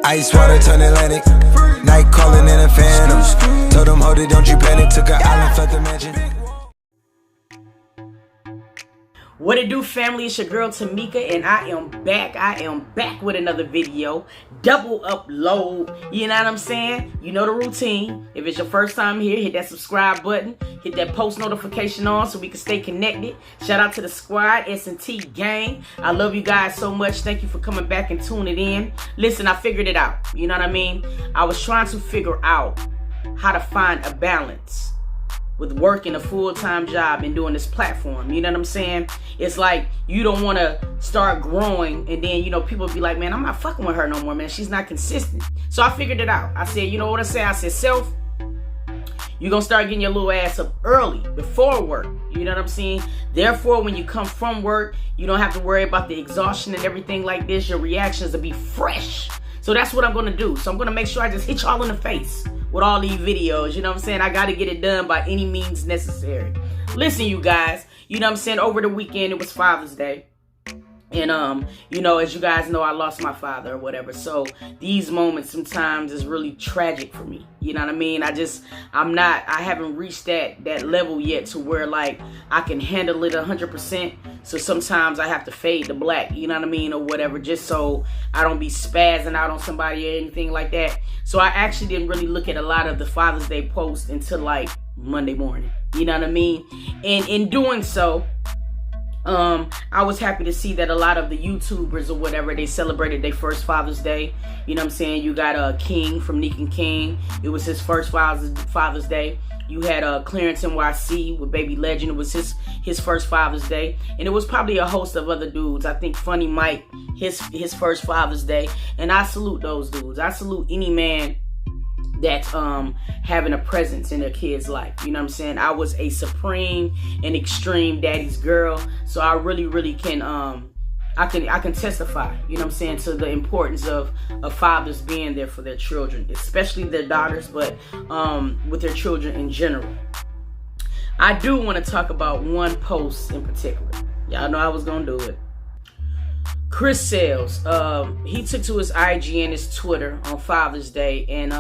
Ice water turn Atlantic. Night calling in a phantom. Told them, hold it, don't you panic. Took an island, left the mansion. What it do, family? It's your girl Tamika, and I am back. I am back with another video. Double upload. You know what I'm saying? You know the routine. If it's your first time here, hit that subscribe button. Hit that post notification on so we can stay connected. Shout out to the squad, S&T gang. I love you guys so much. Thank you for coming back and tuning in. Listen, I figured it out. You know what I mean? I was trying to figure out how to find a balance with working a full-time job and doing this platform. You know what I'm saying? It's like you don't want to start growing and then, you know, people be like, man, I'm not fucking with her no more, man. She's not consistent. So I figured it out. I said, you know what I say? I said, self, you're going to start getting your little ass up early before work. You know what I'm saying? Therefore, when you come from work, you don't have to worry about the exhaustion and everything like this. Your reactions will be fresh. So that's what I'm going to do. So I'm going to make sure I just hit y'all in the face with all these videos. You know what I'm saying? I got to get it done by any means necessary. Listen, you guys, you know what I'm saying? Over the weekend, it was Father's Day. And, you know, as you guys know, I lost my father or whatever. So these moments sometimes is really tragic for me. You know what I mean? I haven't reached that level yet to where, like, I can handle it 100%. So sometimes I have to fade to black, you know what I mean? Or whatever, just so I don't be spazzing out on somebody or anything like that. So I actually didn't really look at a lot of the Father's Day posts until, like, Monday morning. You know what I mean? And in doing so, I was happy to see that a lot of the YouTubers or whatever, they celebrated their first Father's Day. You know what I'm saying? You got King from Neek and King. It was his first Father's Day. You had Clarence NYC with Baby Legend. It was his first Father's Day. And it was probably a host of other dudes. I think Funny Mike, his first Father's Day. And I salute those dudes. I salute any man that's having a presence in their kid's life. You know what I'm saying? I was a supreme and extreme daddy's girl, so I really can I can testify, you know what I'm saying, to the importance of fathers being there for their children, especially their daughters, but with their children in general. I do want to talk about one post in particular. Y'all know I was gonna do it. Chris Sales, he took to his IG and his Twitter on Father's Day, and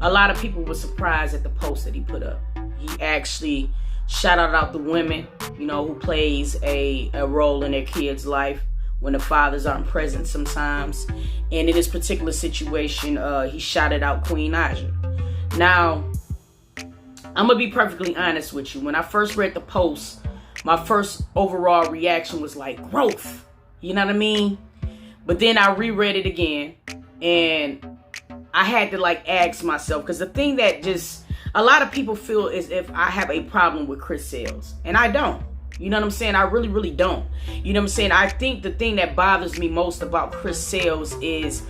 a lot of people were surprised at the post that he put up. He actually shouted out the women, you know, who plays a role in their kids' life when the fathers aren't present sometimes. And in this particular situation, he shouted out Queen NAIJA. Now, I'm going to be perfectly honest with you. When I first read the post, my first overall reaction was like, growth. You know what I mean? But then I reread it again, and I had to, like, ask myself, because the thing that just a lot of people feel is if I have a problem with Chris Sales, and I don't. You know what I'm saying? I really don't. You know what I'm saying? I think the thing that bothers me most about Chris Sales is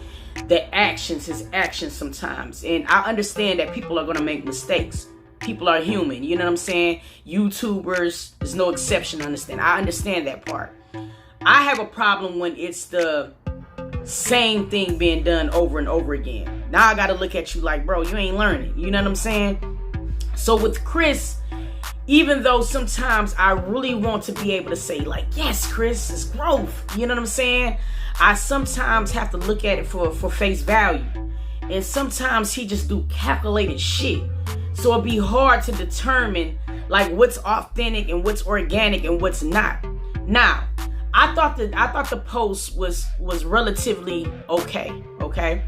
his actions sometimes. And I understand that people are going to make mistakes. People are human. You know what I'm saying? YouTubers, there's no exception. I understand that part. I have a problem when it's the same thing being done over and over again. Now I got to look at you like, bro, you ain't learning. You know what I'm saying? So with Chris, even though sometimes I really want to be able to say, like, yes, Chris, it's growth. You know what I'm saying? I sometimes have to look at it for face value. And sometimes he just do calculated shit. So it'd be hard to determine, like, what's authentic and what's organic and what's not. Now, I thought the post was relatively okay.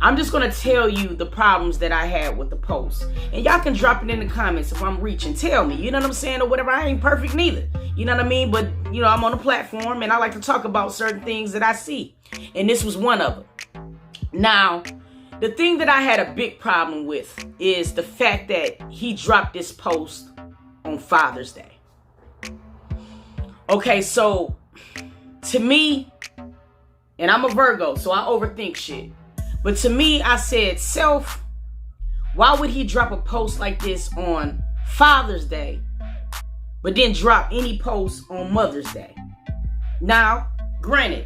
I'm just gonna tell you the problems that I had with the post, and y'all can drop it in the comments if I'm reaching. Tell me, you know what I'm saying, or whatever. I ain't perfect neither, you know what I mean. But you know, I'm on a platform, and I like to talk about certain things that I see, and this was one of them. Now, the thing that I had a big problem with is the fact that he dropped this post on Father's Day. Okay, so to me, and I'm a Virgo, so I overthink shit. But to me, I said, self, why would he drop a post like this on Father's Day, but then drop any post on Mother's Day? Now, granted,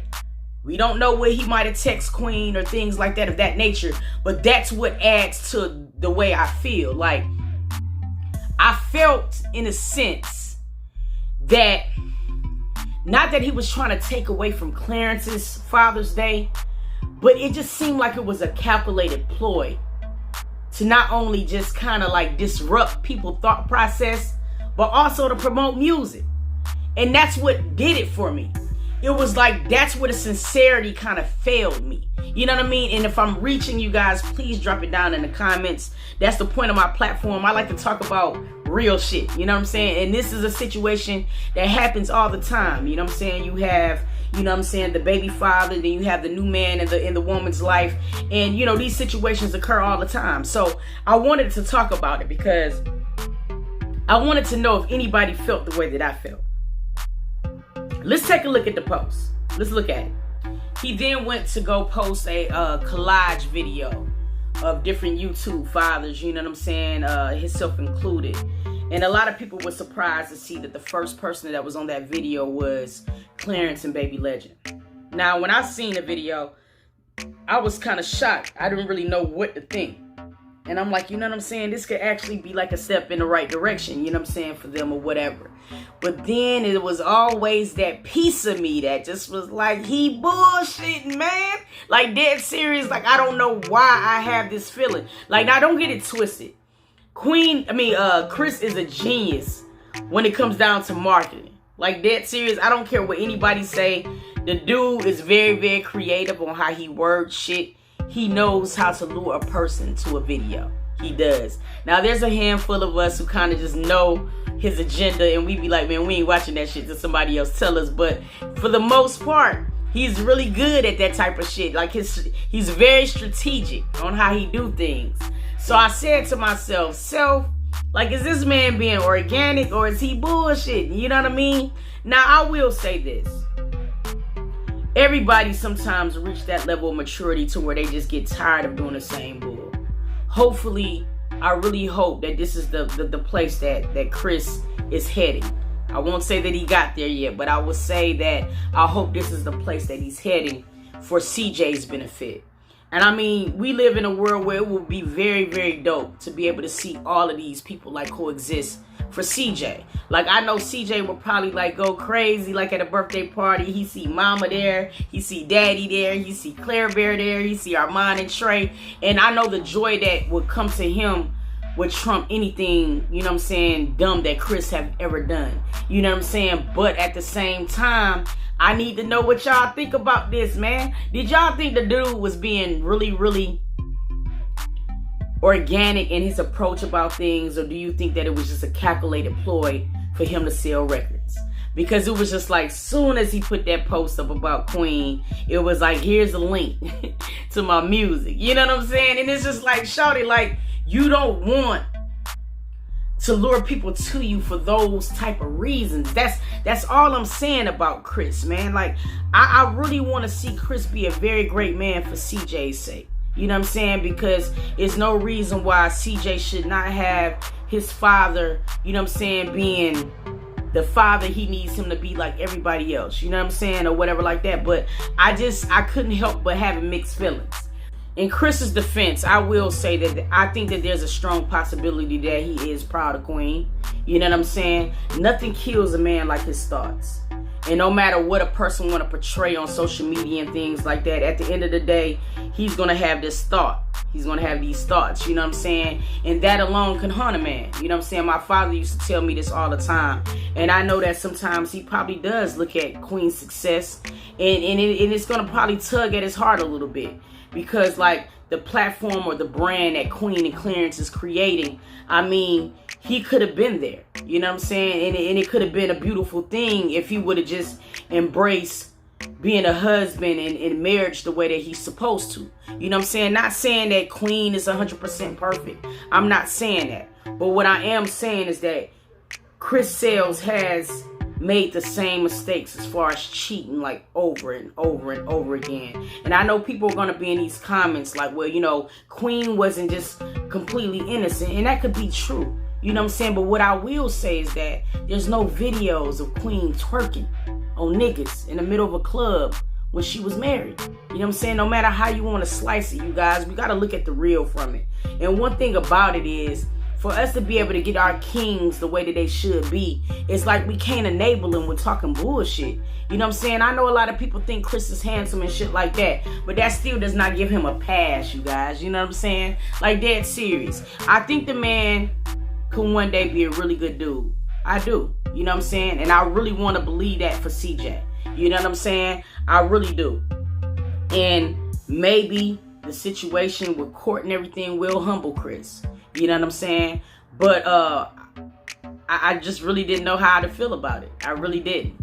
we don't know where he might have texted Queen or things like that of that nature, but that's what adds to the way I feel. Like, I felt, in a sense, that not that he was trying to take away from Clarence's Father's Day, But it just seemed like it was a calculated ploy to not only just kind of like disrupt people's thought process, but also to promote music. And that's what did it for me. It was like, that's where the sincerity kind of failed me. You know what I mean? And if I'm reaching you guys, please drop it down in the comments. That's the point of my platform. I like to talk about real shit. You know what I'm saying? And this is a situation that happens all the time. You know what I'm saying? You have, you know what I'm saying, the baby father, then you have the new man in the woman's life. And, you know, these situations occur all the time. So I wanted to talk about it because I wanted to know if anybody felt the way that I felt. Let's take a look at the post. Let's look at it. He then went to go post a collage video of different YouTube fathers, you know what I'm saying, himself included. And a lot of people were surprised to see that the first person that was on that video was Clarence and Baby Legend. Now, when I seen the video, I was kind of shocked. I didn't really know what to think. And I'm like, you know what I'm saying? This could actually be like a step in the right direction, you know what I'm saying, for them or whatever. But then it was always that piece of me that just was like, he bullshitting, man. Like, dead serious. Like, I don't know why I have this feeling. Like, now don't get it twisted. Chris is a genius when it comes down to marketing. Like, dead serious. I don't care what anybody say. The dude is very, very creative on how he words shit. He knows how to lure a person to a video. He does. Now, there's a handful of us who kind of just know his agenda, and we be like, man, we ain't watching that shit till somebody else tell us. But for the most part, he's really good at that type of shit. Like, he's very strategic on how he do things. So I said to myself, like, is this man being organic or is he bullshitting? You know what I mean? Now, I will say this. Everybody sometimes reach that level of maturity to where they just get tired of doing the same bull. Hopefully, I really hope that this is the place that Chris is heading. I won't say that he got there yet, but I will say that I hope this is the place that he's heading for CJ's benefit. And I mean, we live in a world where it will be very, very dope to be able to see all of these people like coexist for CJ. Like, I know CJ will probably like go crazy, like at a birthday party. He see mama there, he see daddy there, he see Claire Bear there, he see Armand and Trey. And I know the joy that would come to him would trump anything, you know what I'm saying, dumb that Chris have ever done. You know what I'm saying? But at the same time, I need to know what y'all think about this, man. Did y'all think the dude was being really, really organic in his approach about things, or do you think that it was just a calculated ploy for him to sell records? Because it was just like, soon as he put that post up about Queen, it was like, here's a link to my music. You know what I'm saying? And it's just like, shawty, like, you don't want to lure people to you for those type of reasons. That's all I'm saying about Chris, man. Like, I really want to see Chris be a very great man for CJ's sake. You know what I'm saying? Because there's no reason why CJ should not have his father, you know what I'm saying, being the father he needs him to be like everybody else. You know what I'm saying? Or whatever like that. But I couldn't help but having mixed feelings. In Chris's defense, I will say that I think that there's a strong possibility that he is proud of Queen. You know what I'm saying? Nothing kills a man like his thoughts. And no matter what a person want to portray on social media and things like that, at the end of the day, he's going to have this thought. He's going to have these thoughts, you know what I'm saying? And that alone can haunt a man. You know what I'm saying? My father used to tell me this all the time. And I know that sometimes he probably does look at Queen's success. And it's going to probably tug at his heart a little bit. Because, like, the platform or the brand that Queen and Clarence is creating, I mean, he could have been there. You know what I'm saying? And it could have been a beautiful thing if he would have just embraced being a husband and marriage the way that he's supposed to. You know what I'm saying? Not saying that Queen is 100% perfect. I'm not saying that. But what I am saying is that Chris Sales has made the same mistakes as far as cheating, like, over and over and over again. And I know people are going to be in these comments like, well, you know, Queen wasn't just completely innocent. And that could be true. You know what I'm saying? But what I will say is that there's no videos of Queen twerking on niggas in the middle of a club when she was married. You know what I'm saying? No matter how you want to slice it, you guys, we got to look at the real from it. And one thing about it is, for us to be able to get our kings the way that they should be, it's like we can't enable them with talking bullshit. You know what I'm saying? I know a lot of people think Chris is handsome and shit like that, but that still does not give him a pass, you guys. You know what I'm saying? Like, dead serious. I think the man can one day be a really good dude. I do. You know what I'm saying? And I really want to believe that for CJ. You know what I'm saying? I really do. And maybe the situation with court and everything will humble Chris. You know what I'm saying? But I just really didn't know how to feel about it. I really didn't.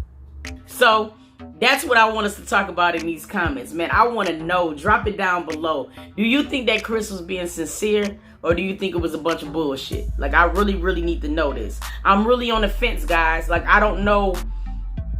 So that's what I want us to talk about in these comments, man. I want to know. Drop it down below. Do you think that Chris was being sincere, or do you think it was a bunch of bullshit? Like, I really, really need to know this. I'm really on the fence, guys. Like, I don't know.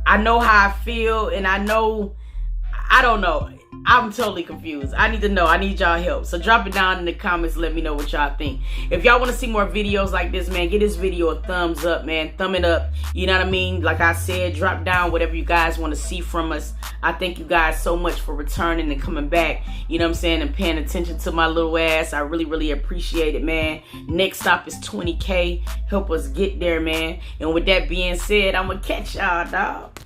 I know how I feel, and I don't know. I'm totally confused. I need to know. I need y'all help. So drop it down in the comments. Let me know what y'all think. If y'all want to see more videos like this, man, give this video a thumbs up, man. Thumb it up. You know what I mean? Like I said, drop down whatever you guys want to see from us. I thank you guys so much for returning and coming back. You know what I'm saying? And paying attention to my little ass. I really, really appreciate it, man. Next stop is 20K. Help us get there, man. And with that being said, I'm going to catch y'all, dog.